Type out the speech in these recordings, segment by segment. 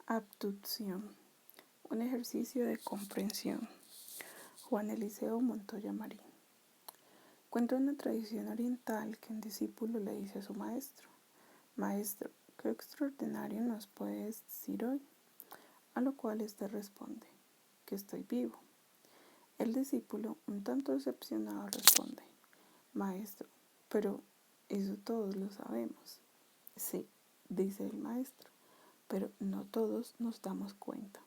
Abducción, un ejercicio de comprensión. Juan Eliseo Montoya Marín. Cuenta una tradición oriental que un discípulo le dice a su maestro: Maestro, ¿qué extraordinario nos puedes decir hoy? A lo cual éste responde: que estoy vivo. El discípulo, un tanto decepcionado, responde: Maestro, pero eso todos lo sabemos. Sí, dice el maestro, pero no todos nos damos cuenta.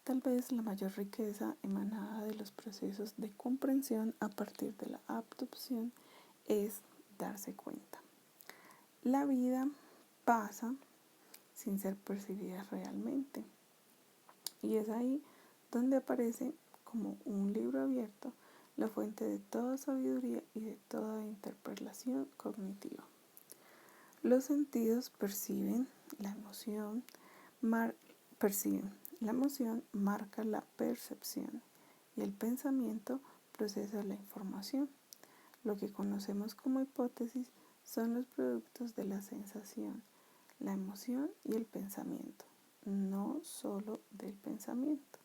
Tal vez la mayor riqueza emanada de los procesos de comprensión a partir de la abducción es darse cuenta. La vida pasa sin ser percibida realmente. Y es ahí donde aparece como un libro abierto la fuente de toda sabiduría y de toda interpelación cognitiva. Los sentidos perciben, la emoción marca la percepción y el pensamiento procesa la información. Lo que conocemos como hipótesis son los productos de la sensación, la emoción y el pensamiento, no solo del pensamiento.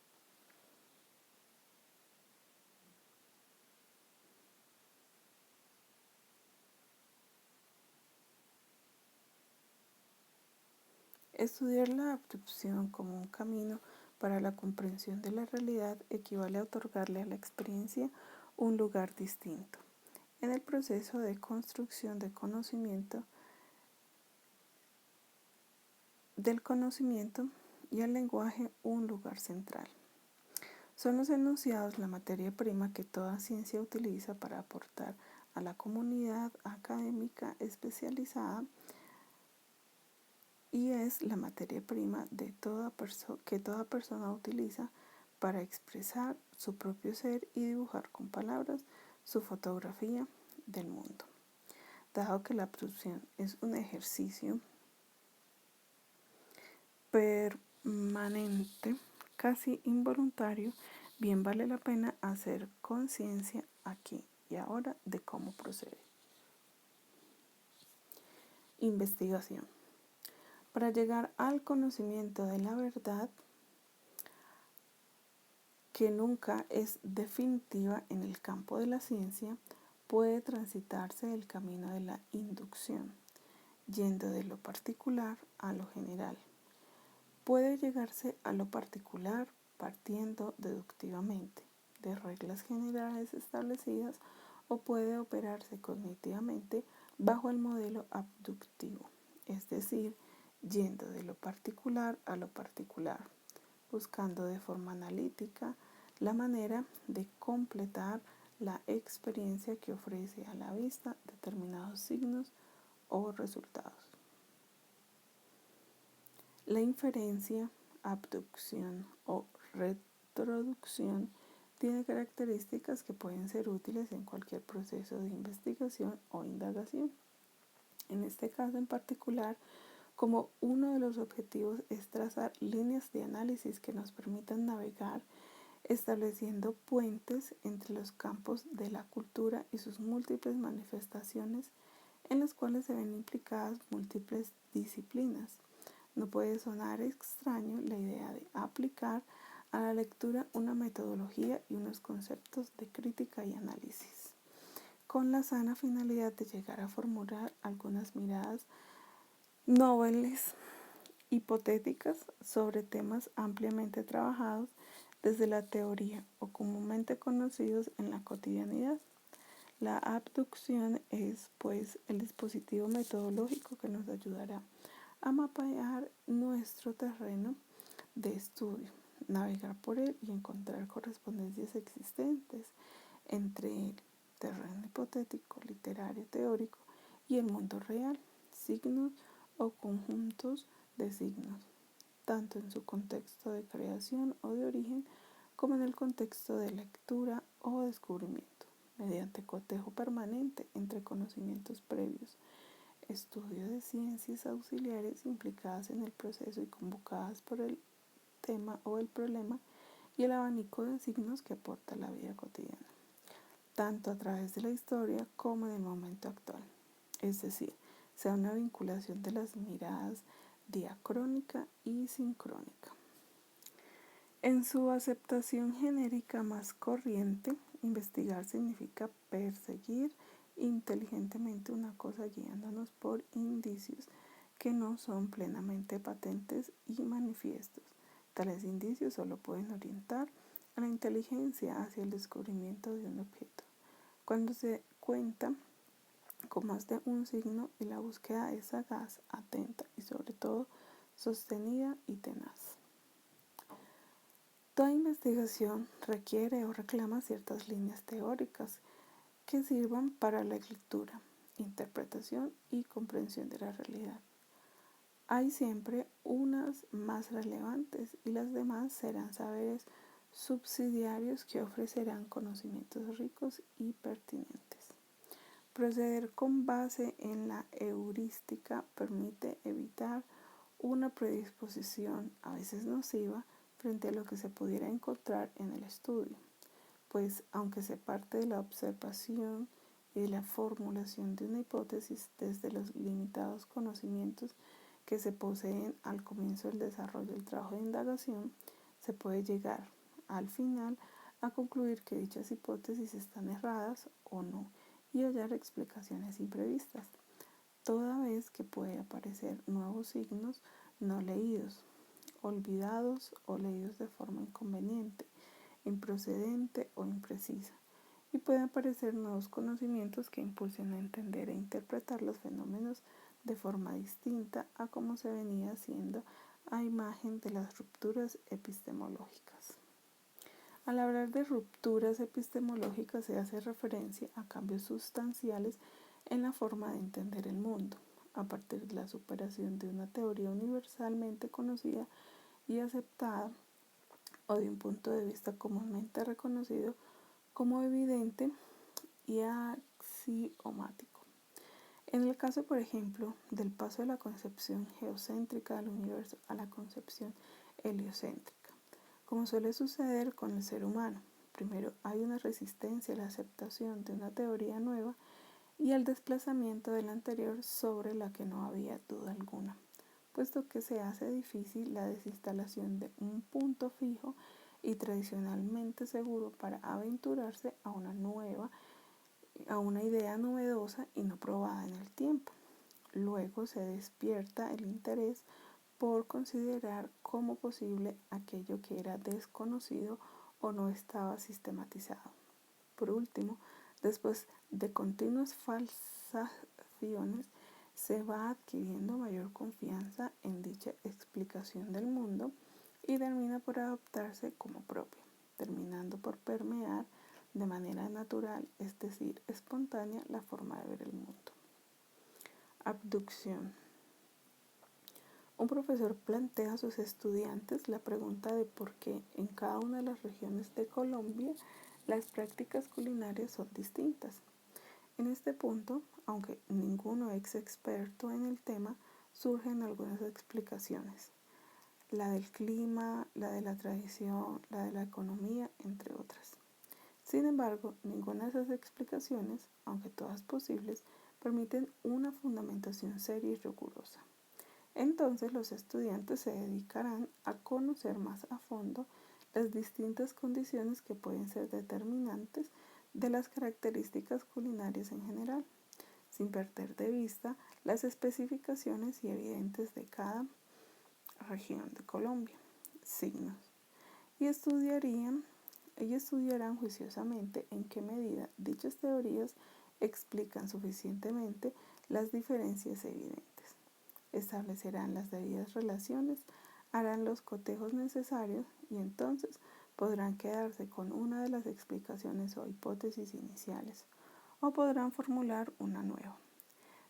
Estudiar la abducción como un camino para la comprensión de la realidad equivale a otorgarle a la experiencia un lugar distinto. En el proceso de construcción del conocimiento y al lenguaje un lugar central. Son los enunciados la materia prima que toda ciencia utiliza para aportar a la comunidad académica especializada y es la materia prima que toda persona utiliza para expresar su propio ser y dibujar con palabras su fotografía del mundo. Dado que la abducción es un ejercicio permanente, casi involuntario, bien vale la pena hacer conciencia aquí y ahora de cómo procede. Investigación. Para llegar al conocimiento de la verdad, que nunca es definitiva en el campo de la ciencia, puede transitarse el camino de la inducción, yendo de lo particular a lo general. Puede llegarse a lo particular partiendo deductivamente de reglas generales establecidas o puede operarse cognitivamente bajo el modelo abductivo, es decir, yendo de lo particular a lo particular, buscando de forma analítica la manera de completar la experiencia que ofrece a la vista determinados signos o resultados. La inferencia, abducción o retroducción tiene características que pueden ser útiles en cualquier proceso de investigación o indagación. En este caso en particular, como uno de los objetivos es trazar líneas de análisis que nos permitan navegar estableciendo puentes entre los campos de la cultura y sus múltiples manifestaciones en las cuales se ven implicadas múltiples disciplinas. No puede sonar extraño la idea de aplicar a la lectura una metodología y unos conceptos de crítica y análisis, con la sana finalidad de llegar a formular algunas miradas noveles, hipotéticas sobre temas ampliamente trabajados desde la teoría o comúnmente conocidos en la cotidianidad. La abducción es, pues, el dispositivo metodológico que nos ayudará a mapear nuestro terreno de estudio, navegar por él y encontrar correspondencias existentes entre el terreno hipotético, literario, teórico y el mundo real, signos o conjuntos de signos, tanto en su contexto de creación o de origen como en el contexto de lectura o descubrimiento, mediante cotejo permanente entre conocimientos previos, estudio de ciencias auxiliares implicadas en el proceso y convocadas por el tema o el problema y el abanico de signos que aporta la vida cotidiana, tanto a través de la historia como en el momento actual. Es decir, sea una vinculación de las miradas diacrónica y sincrónica. En su aceptación genérica más corriente, investigar significa perseguir inteligentemente una cosa guiándonos por indicios que no son plenamente patentes y manifiestos. Tales indicios solo pueden orientar a la inteligencia hacia el descubrimiento de un objeto. Cuando se cuenta con más de un signo y la búsqueda es sagaz, atenta y sobre todo sostenida y tenaz. Toda investigación requiere o reclama ciertas líneas teóricas que sirvan para la lectura, interpretación y comprensión de la realidad. Hay siempre unas más relevantes y las demás serán saberes subsidiarios que ofrecerán conocimientos ricos y pertinentes. Proceder con base en la heurística permite evitar una predisposición, a veces nociva, frente a lo que se pudiera encontrar en el estudio, pues aunque se parte de la observación y de la formulación de una hipótesis desde los limitados conocimientos que se poseen al comienzo del desarrollo del trabajo de indagación, se puede llegar, al final, a concluir que dichas hipótesis están erradas o no, y hallar explicaciones imprevistas, toda vez que puede aparecer nuevos signos no leídos, olvidados o leídos de forma inconveniente, improcedente o imprecisa, y pueden aparecer nuevos conocimientos que impulsen a entender e interpretar los fenómenos de forma distinta a como se venía haciendo a imagen de las rupturas epistemológicas. Al hablar de rupturas epistemológicas se hace referencia a cambios sustanciales en la forma de entender el mundo, a partir de la superación de una teoría universalmente conocida y aceptada o de un punto de vista comúnmente reconocido como evidente y axiomático. En el caso, por ejemplo, del paso de la concepción geocéntrica del universo a la concepción heliocéntrica, como suele suceder con el ser humano, primero hay una resistencia a la aceptación de una teoría nueva y al desplazamiento de la anterior sobre la que no había duda alguna, puesto que se hace difícil la desinstalación de un punto fijo y tradicionalmente seguro para aventurarse a una idea novedosa y no probada en el tiempo. Luego se despierta el interés por considerar como posible aquello que era desconocido o no estaba sistematizado. Por último, después de continuas falsaciones, se va adquiriendo mayor confianza en dicha explicación del mundo y termina por adoptarse como propia, terminando por permear de manera natural, es decir, espontánea, la forma de ver el mundo. Abducción. Un profesor plantea a sus estudiantes la pregunta de por qué en cada una de las regiones de Colombia las prácticas culinarias son distintas. En este punto, aunque ninguno es experto en el tema, surgen algunas explicaciones. La del clima, la de la tradición, la de la economía, entre otras. Sin embargo, ninguna de esas explicaciones, aunque todas posibles, permiten una fundamentación seria y rigurosa. Entonces los estudiantes se dedicarán a conocer más a fondo las distintas condiciones que pueden ser determinantes de las características culinarias en general, sin perder de vista las especificaciones y evidentes de cada región de Colombia, signos, y estudiarán juiciosamente en qué medida dichas teorías explican suficientemente las diferencias evidentes. Establecerán las debidas relaciones, harán los cotejos necesarios y entonces podrán quedarse con una de las explicaciones o hipótesis iniciales o podrán formular una nueva.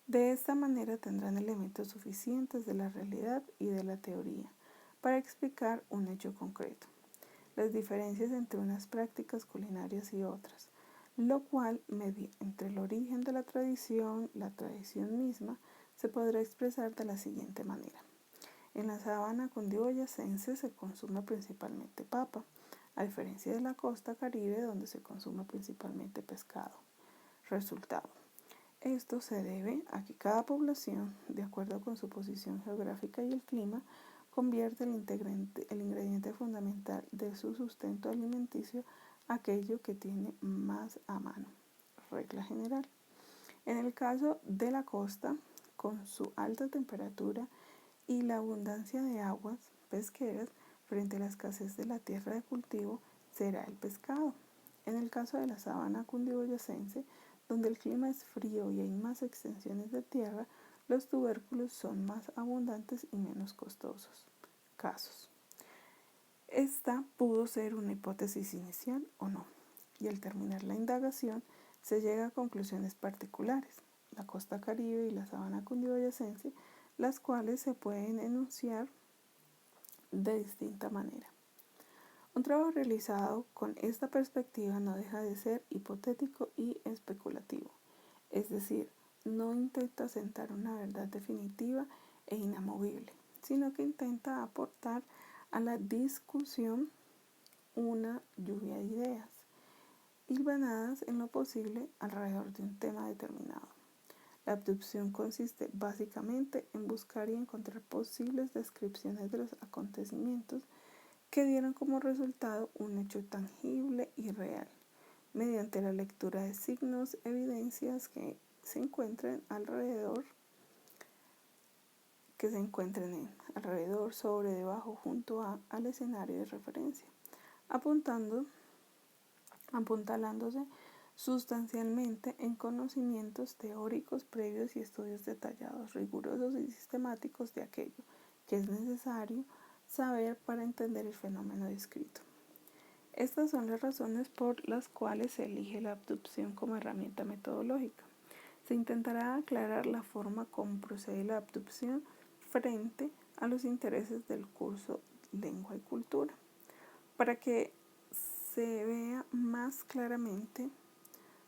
De esta manera tendrán elementos suficientes de la realidad y de la teoría para explicar un hecho concreto, las diferencias entre unas prácticas culinarias y otras, lo cual, entre el origen de la tradición misma, se podrá expresar de la siguiente manera. En la sabana cundiboyacense se consume principalmente papa, a diferencia de la costa caribe donde se consume principalmente pescado. Resultado. Esto se debe a que cada población, de acuerdo con su posición geográfica y el clima, convierte el ingrediente fundamental de su sustento alimenticio aquello que tiene más a mano. Regla general. En el caso de la costa, con su alta temperatura y la abundancia de aguas pesqueras frente a la escasez de la tierra de cultivo, será el pescado. En el caso de la sabana cundiboyacense, donde el clima es frío y hay más extensiones de tierra, los tubérculos son más abundantes y menos costosos. Casos. Esta pudo ser una hipótesis inicial o no, y al terminar la indagación se llega a conclusiones particulares, la costa caribe y la sabana cundiboyacense, las cuales se pueden enunciar de distinta manera. Un trabajo realizado con esta perspectiva no deja de ser hipotético y especulativo, es decir, no intenta sentar una verdad definitiva e inamovible, sino que intenta aportar a la discusión una lluvia de ideas, hilvanadas en lo posible alrededor de un tema determinado. La abducción consiste básicamente en buscar y encontrar posibles descripciones de los acontecimientos que dieron como resultado un hecho tangible y real, mediante la lectura de signos, evidencias que se encuentren alrededor, sobre, debajo, junto al escenario de referencia, apuntalándose sustancialmente en conocimientos teóricos previos y estudios detallados, rigurosos y sistemáticos de aquello que es necesario saber para entender el fenómeno descrito. Estas son las razones por las cuales se elige la abducción como herramienta metodológica. Se intentará aclarar la forma como procede la abducción frente a los intereses del curso Lengua y Cultura, para que se vea más claramente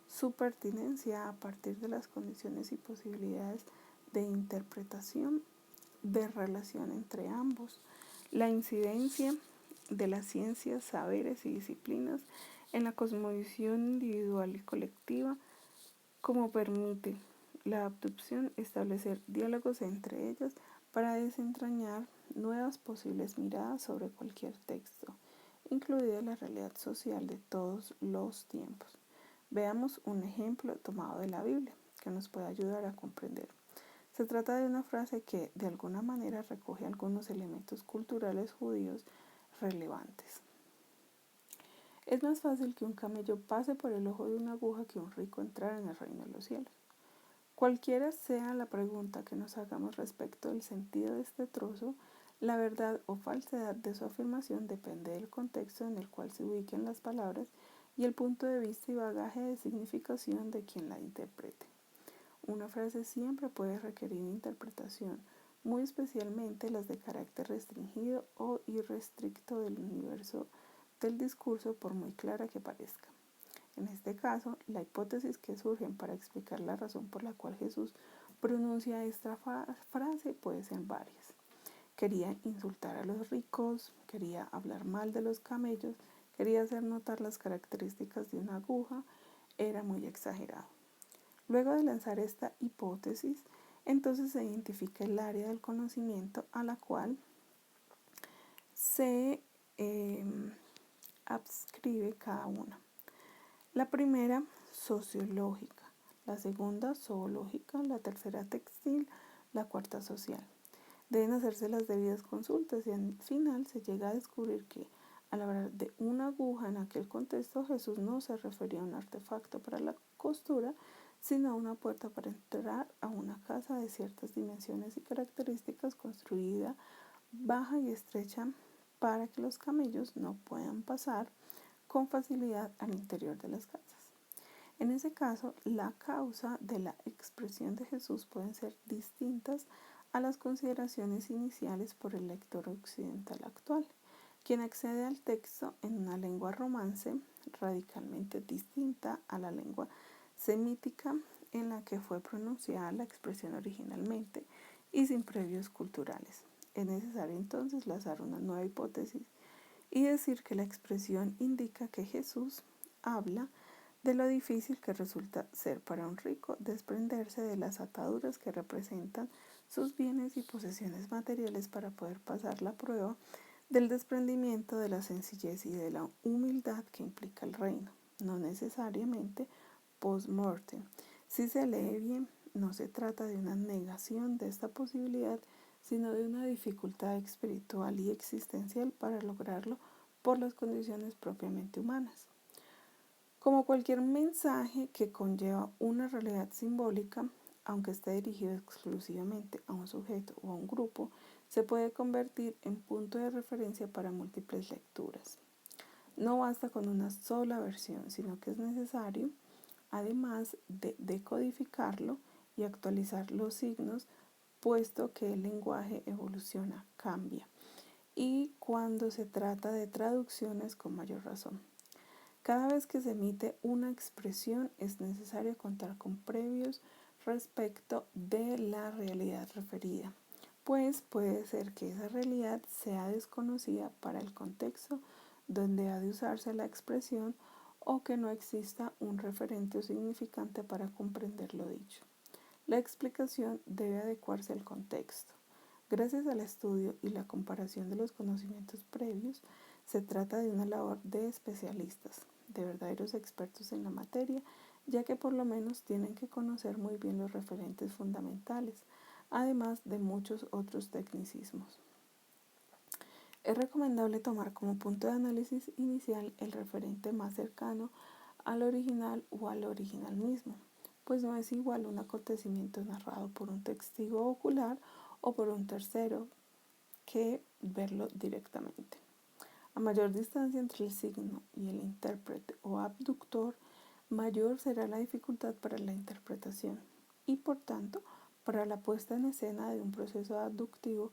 su pertinencia a partir de las condiciones y posibilidades de interpretación de relación entre ambos, la incidencia de las ciencias, saberes y disciplinas en la cosmovisión individual y colectiva, como permite la abducción establecer diálogos entre ellas para desentrañar nuevas posibles miradas sobre cualquier texto, incluida la realidad social de todos los tiempos. Veamos un ejemplo tomado de la Biblia que nos puede ayudar a comprender. Se trata de una frase que de alguna manera recoge algunos elementos culturales judíos relevantes. Es más fácil que un camello pase por el ojo de una aguja que un rico entrar en el reino de los cielos. Cualquiera sea la pregunta que nos hagamos respecto del sentido de este trozo, la verdad o falsedad de su afirmación depende del contexto en el cual se ubiquen las palabras y el punto de vista y bagaje de significación de quien la interprete. Una frase siempre puede requerir interpretación, muy especialmente las de carácter restringido o irrestricto del universo del discurso, por muy clara que parezca. En este caso, la hipótesis que surgen para explicar la razón por la cual Jesús pronuncia esta frase puede ser varias. Quería insultar a los ricos, quería hablar mal de los camellos, quería hacer notar las características de una aguja, era muy exagerado. Luego de lanzar esta hipótesis, entonces se identifica el área del conocimiento a la cual se adscribe cada una. La primera, sociológica, la segunda, zoológica, la tercera, textil, la cuarta, social. Deben hacerse las debidas consultas y al final se llega a descubrir que al hablar de una aguja en aquel contexto, Jesús no se refería a un artefacto para la costura, sino a una puerta para entrar a una casa de ciertas dimensiones y características, construida baja y estrecha para que los camellos no puedan pasar con facilidad al interior de las casas. En ese caso, la causa de la expresión de Jesús pueden ser distintas a las consideraciones iniciales por el lector occidental actual, quien accede al texto en una lengua romance radicalmente distinta a la lengua semítica en la que fue pronunciada la expresión originalmente y sin previos culturales. Es necesario entonces lanzar una nueva hipótesis y decir que la expresión indica que Jesús habla de lo difícil que resulta ser para un rico desprenderse de las ataduras que representan sus bienes y posesiones materiales para poder pasar la prueba del desprendimiento, de la sencillez y de la humildad que implica el reino, no necesariamente post-mortem. Si se lee bien, no se trata de una negación de esta posibilidad, sino de una dificultad espiritual y existencial para lograrlo por las condiciones propiamente humanas. Como cualquier mensaje que conlleva una realidad simbólica, aunque esté dirigido exclusivamente a un sujeto o a un grupo, se puede convertir en punto de referencia para múltiples lecturas. No basta con una sola versión, sino que es necesario, además de decodificarlo y actualizar los signos, puesto que el lenguaje evoluciona, cambia, y cuando se trata de traducciones con mayor razón. Cada vez que se emite una expresión es necesario contar con previos respecto de la realidad referida, pues puede ser que esa realidad sea desconocida para el contexto donde ha de usarse la expresión o que no exista un referente o significante para comprender lo dicho. La explicación debe adecuarse al contexto. Gracias al estudio y la comparación de los conocimientos previos, se trata de una labor de especialistas, de verdaderos expertos en la materia, ya que por lo menos tienen que conocer muy bien los referentes fundamentales, además de muchos otros tecnicismos. Es recomendable tomar como punto de análisis inicial el referente más cercano al original o al original mismo, pues no es igual un acontecimiento narrado por un testigo ocular o por un tercero que verlo directamente. A mayor distancia entre el signo y el intérprete o abductor, mayor será la dificultad para la interpretación y, por tanto, para la puesta en escena de un proceso abductivo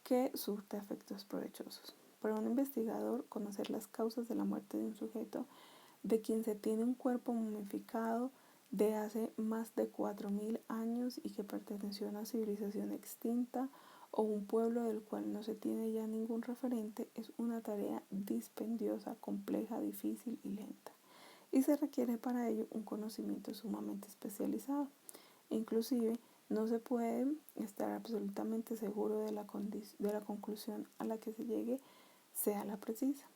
que surte efectos provechosos. Para un investigador, conocer las causas de la muerte de un sujeto de quien se tiene un cuerpo momificado de hace más de 4.000 años y que perteneció a una civilización extinta o un pueblo del cual no se tiene ya ningún referente es una tarea dispendiosa, compleja, difícil y lenta. Y se requiere para ello un conocimiento sumamente especializado. Inclusive, no se puede estar absolutamente seguro de la conclusión a la que se llegue sea la precisa.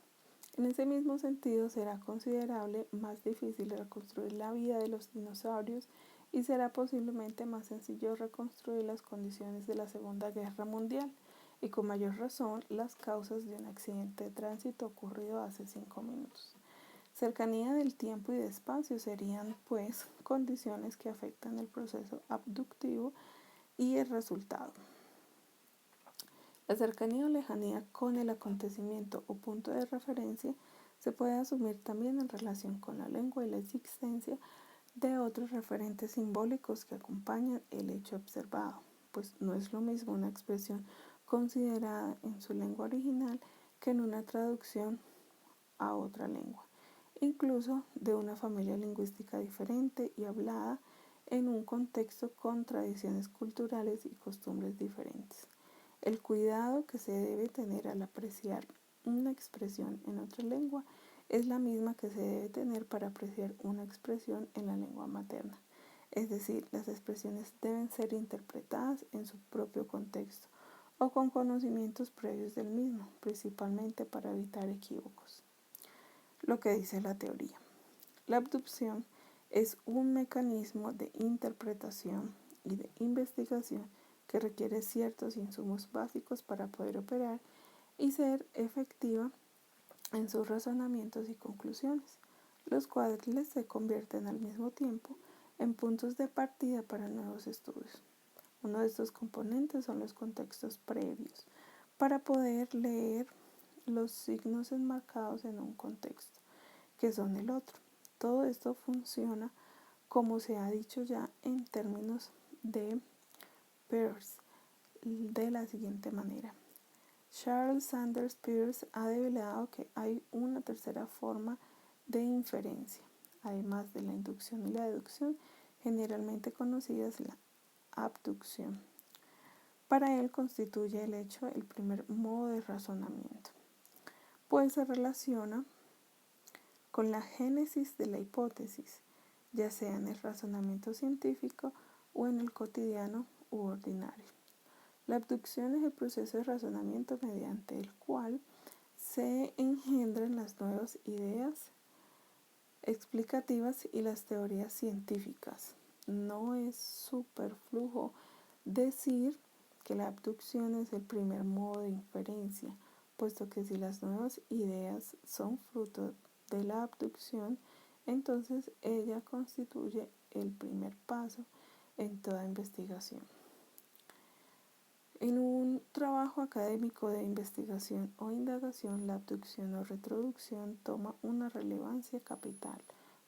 En ese mismo sentido, será considerable más difícil reconstruir la vida de los dinosaurios y será posiblemente más sencillo reconstruir las condiciones de la Segunda Guerra Mundial y con mayor razón las causas de un accidente de tránsito ocurrido hace 5 minutos. Cercanía del tiempo y de espacio serían, pues, condiciones que afectan el proceso abductivo y el resultado. La cercanía o lejanía con el acontecimiento o punto de referencia se puede asumir también en relación con la lengua y la existencia de otros referentes simbólicos que acompañan el hecho observado, pues no es lo mismo una expresión considerada en su lengua original que en una traducción a otra lengua, incluso de una familia lingüística diferente y hablada en un contexto con tradiciones culturales y costumbres diferentes. El cuidado que se debe tener al apreciar una expresión en otra lengua es la misma que se debe tener para apreciar una expresión en la lengua materna. Es decir, las expresiones deben ser interpretadas en su propio contexto o con conocimientos previos del mismo, principalmente para evitar equívocos. Lo que dice la teoría. La abducción es un mecanismo de interpretación y de investigación que requiere ciertos insumos básicos para poder operar y ser efectiva en sus razonamientos y conclusiones, los cuales se convierten al mismo tiempo en puntos de partida para nuevos estudios. Uno de estos componentes son los contextos previos, para poder leer los signos enmarcados en un contexto, que son el otro. Todo esto funciona, como se ha dicho ya, en términos de Peirce, de la siguiente manera. Charles Sanders Peirce ha develado que hay una tercera forma de inferencia, además de la inducción y la deducción, generalmente conocidas la abducción. Para él constituye el hecho el primer modo de razonamiento, pues se relaciona con la génesis de la hipótesis ya sea en el razonamiento científico o en el cotidiano u ordinario. La abducción es el proceso de razonamiento mediante el cual se engendran las nuevas ideas explicativas y las teorías científicas. No es superfluo decir que la abducción es el primer modo de inferencia, puesto que si las nuevas ideas son fruto de la abducción, entonces ella constituye el primer paso en toda investigación. En un trabajo académico de investigación o indagación, la abducción o retroducción toma una relevancia capital,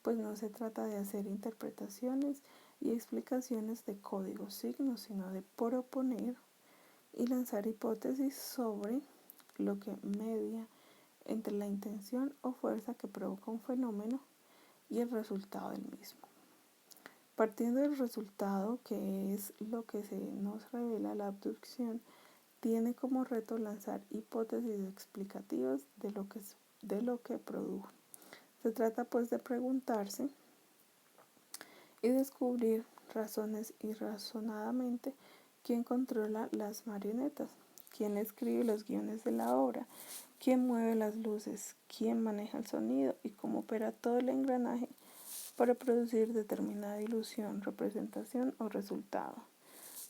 pues no se trata de hacer interpretaciones y explicaciones de códigos signos, sino de proponer y lanzar hipótesis sobre lo que media entre la intención o fuerza que provoca un fenómeno y el resultado del mismo. Partiendo del resultado, que es lo que se nos revela, la abducción tiene como reto lanzar hipótesis explicativas de lo que produjo. Se trata pues de preguntarse y descubrir razones irrazonadamente quién controla las marionetas, quién escribe los guiones de la obra, quién mueve las luces, quién maneja el sonido y cómo opera todo el engranaje para producir determinada ilusión, representación o resultado.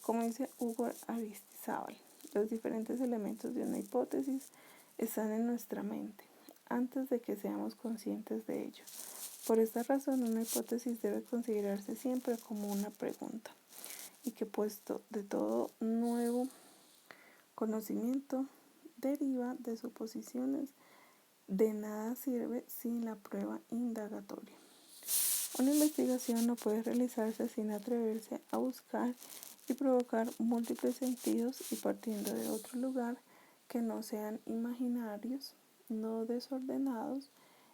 Como dice Hugo Aristizábal, los diferentes elementos de una hipótesis están en nuestra mente antes de que seamos conscientes de ello. Por esta razón, una hipótesis debe considerarse siempre como una pregunta y que puesto de todo nuevo conocimiento deriva de suposiciones, de nada sirve sin la prueba indagatoria. Una investigación no puede realizarse sin atreverse a buscar y provocar múltiples sentidos y partiendo de otro lugar que no sean imaginarios, no desordenados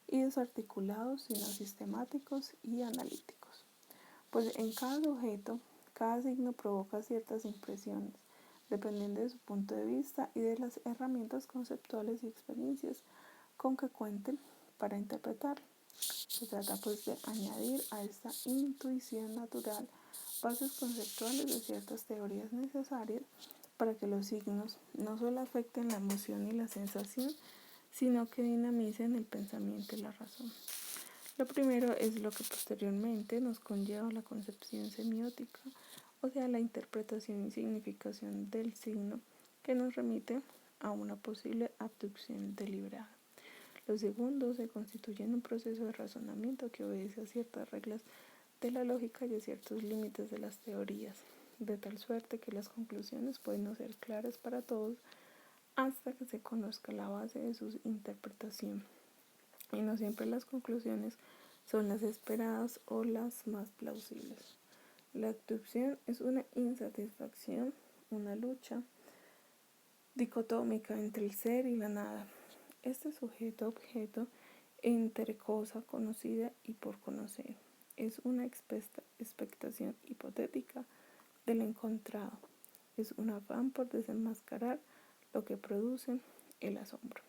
y desarticulados, sino sistemáticos y analíticos. Pues en cada sujeto, cada signo provoca ciertas impresiones, dependiendo de su punto de vista y de las herramientas conceptuales y experiencias con que cuenten para interpretarlo. Se trata pues de añadir a esta intuición natural bases conceptuales de ciertas teorías necesarias para que los signos no solo afecten la emoción y la sensación, sino que dinamicen el pensamiento y la razón. Lo primero es lo que posteriormente nos conlleva la concepción semiótica, o sea, la interpretación y significación del signo que nos remite a una posible abducción deliberada. Lo segundo se constituye en un proceso de razonamiento que obedece a ciertas reglas de la lógica y a ciertos límites de las teorías, de tal suerte que las conclusiones pueden no ser claras para todos hasta que se conozca la base de su interpretación. Y no siempre las conclusiones son las esperadas o las más plausibles. La abducción es una insatisfacción, una lucha dicotómica entre el ser y la nada. Este sujeto-objeto entre cosa conocida y por conocer es una expectación hipotética del encontrado. Es un afán por desenmascarar lo que produce el asombro.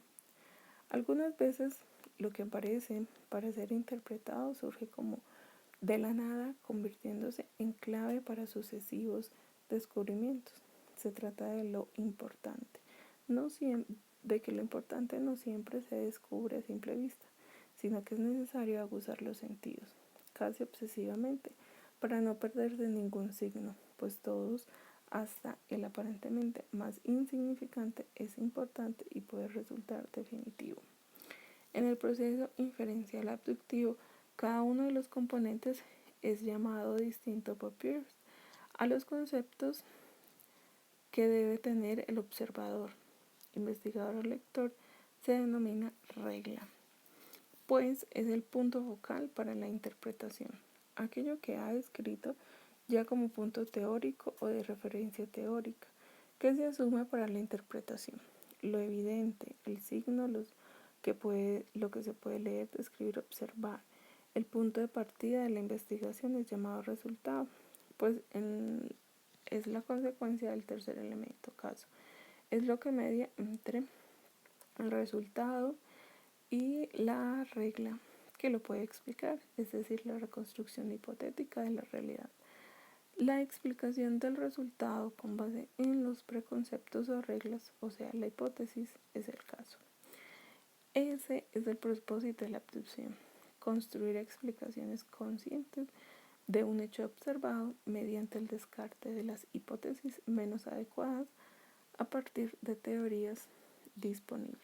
Algunas veces lo que aparece para ser interpretado surge como de la nada, convirtiéndose en clave para sucesivos descubrimientos. Se trata de lo importante, de que lo importante no siempre se descubre a simple vista, sino que es necesario aguzar los sentidos, casi obsesivamente, para no perderse ningún signo, pues todos, hasta el aparentemente más insignificante, es importante y puede resultar definitivo. En el proceso inferencial abductivo, cada uno de los componentes es llamado distinto por Peirce a los conceptos que debe tener el observador, investigador o lector. Se denomina regla, pues es el punto focal para la interpretación, aquello que ha escrito ya como punto teórico o de referencia teórica, que se asume para la interpretación. Lo evidente, el signo, lo que se puede leer, describir, observar. El punto de partida de la investigación es llamado resultado, pues es la consecuencia del tercer elemento, caso. Es lo que media entre el resultado y la regla, que lo puede explicar, es decir, la reconstrucción hipotética de la realidad. La explicación del resultado con base en los preconceptos o reglas, o sea, la hipótesis, es el caso. Ese es el propósito de la abducción: construir explicaciones conscientes de un hecho observado mediante el descarte de las hipótesis menos adecuadas a partir de teorías disponibles.